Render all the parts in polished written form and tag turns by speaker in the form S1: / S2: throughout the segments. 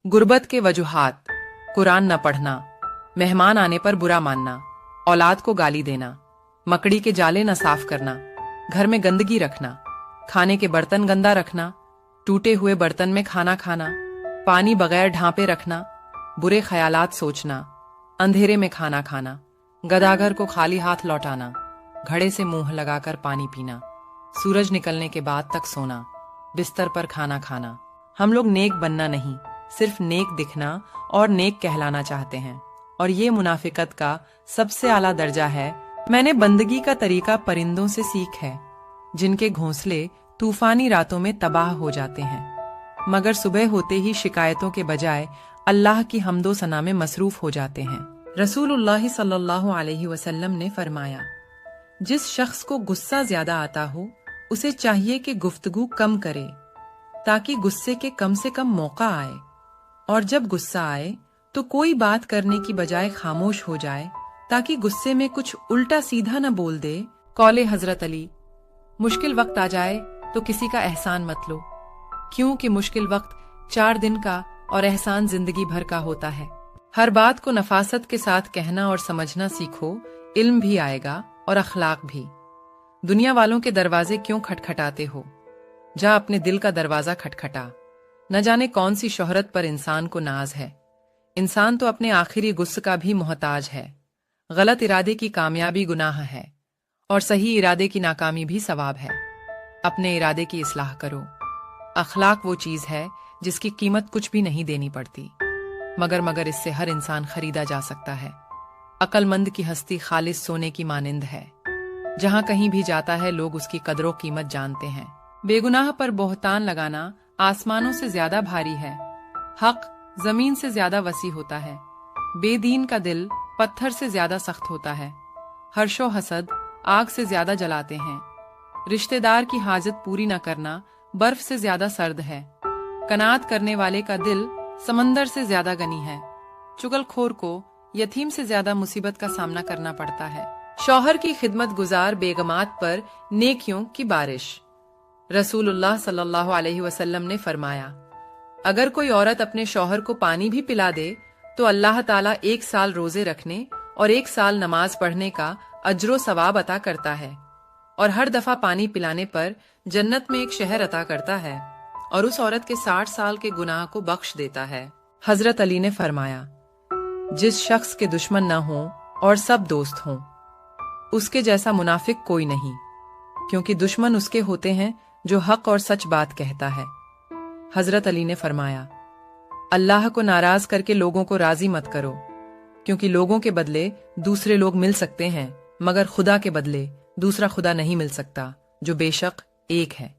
S1: गुर्बत के वजूहात, कुरान न पढ़ना, मेहमान आने पर बुरा मानना, औलाद को गाली देना, मकड़ी के जाले न साफ करना, घर में गंदगी रखना, खाने के बर्तन गंदा रखना, टूटे हुए बर्तन में खाना खाना, पानी बगैर ढांपे रखना, बुरे ख्यालात सोचना, अंधेरे में खाना खाना, गदागर को खाली हाथ लौटाना, घड़े से मुंह लगाकर पानी पीना, सूरज निकलने के बाद तक सोना, बिस्तर पर खाना खाना। हम लोग नेक बनना नहीं, सिर्फ नेक दिखना और नेक कहलाना चाहते हैं, और ये मुनाफिकत का सबसे आला दर्जा है। मैंने बंदगी का तरीका परिंदों से सीख है, जिनके घोंसले तूफानी रातों में तबाह हो जाते हैं, मगर सुबह होते ही शिकायतों के बजाय अल्लाह की हम्दो सना में मसरूफ हो जाते हैं। रसूलुल्लाह सल्लल्लाहु अलैहि वसल्लम ने फरमाया, जिस शख्स को गुस्सा ज्यादा आता हो उसे चाहिए कि गुफ्तगू कम करे, ताकि गुस्से के कम से कम मौका आए, और जब गुस्सा आए तो कोई बात करने की बजाय खामोश हो जाए, ताकि गुस्से में कुछ उल्टा सीधा न बोल दे। कौले हजरत अली, मुश्किल वक्त आ जाए तो किसी का एहसान मत लो, क्योंकि मुश्किल वक्त 4 दिन का और एहसान जिंदगी भर का होता है। हर बात को नफासत के साथ कहना और समझना सीखो, इल्म भी आएगा और अखलाक भी। दुनिया वालों के दरवाजे क्यों खटखटाते हो, जा अपने दिल का दरवाजा खटखटा। न जाने कौन सी शोहरत पर इंसान को नाज है। इंसान तो अपने आखिरी गुस्से का भी मोहताज है। गलत इरादे की कामयाबी गुनाह है, और सही इरादे की नाकामी भी सवाब है। अपने इरादे की इस्लाह करो। अखलाक वो चीज है जिसकी कीमत कुछ भी नहीं देनी पड़ती, मगर इससे हर इंसान खरीदा जा सकता है। अक्लमंद की हस्ती खालिस सोने की मानिंद है। जहां कहीं भी जाता है लोग उसकी कदरों कीमत जानते हैं। बेगुनाह पर बोहतान लगाना आसमानों से ज्यादा भारी है। हक जमीन से ज्यादा वसी होता है। बेदीन का दिल पत्थर से ज्यादा सख्त होता है। हर्षो हसद आग से ज्यादा जलाते हैं। रिश्तेदार की हाजत पूरी न करना बर्फ से ज्यादा सर्द है। कनात करने वाले का दिल समंदर से ज्यादा गनी है। चुगलखोर को यतीम से ज्यादा मुसीबत का सामना करना पड़ता है। शौहर की खिदमत गुजार बेगमात पर नेकियों की बारिश। रसूलुल्लाह सल्लल्लाहु अलैहि वसल्लम ने फरमाया, अगर कोई औरत अपने शौहर को पानी भी पिला दे तो अल्लाह ताला 1 साल रोजे रखने और 1 साल नमाज पढ़ने का अज्रो सवाब अता करता है, और हर दफा पानी पिलाने पर जन्नत में एक शहर अता करता है, और उस औरत के 60 साल के गुनाह को बख्श देता है। हजरत अली ने फरमाया, जिस शख्स के दुश्मन न हो और सब दोस्त हों, उसके जैसा मुनाफिक कोई नहीं, क्योंकि दुश्मन उसके होते हैं जो हक और सच बात कहता है। हजरत अली ने फरमाया, अल्लाह को नाराज करके लोगों को राजी मत करो, क्योंकि लोगों के बदले दूसरे लोग मिल सकते हैं, मगर खुदा के बदले दूसरा खुदा नहीं मिल सकता, जो बेशक एक है।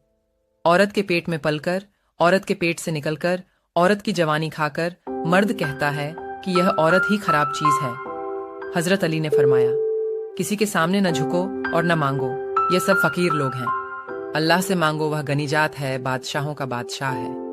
S1: औरत के पेट में पलकर, औरत के पेट से निकलकर, औरत की जवानी खाकर मर्द कहता है कि यह औरत ही खराब चीज है। हजरत अली ने फरमाया, किसी के सामने न झुको और न मांगो, ये सब फकीर लोग हैं। अल्लाह से मांगो, वह गनीजात है, बादशाहों का बादशाह है।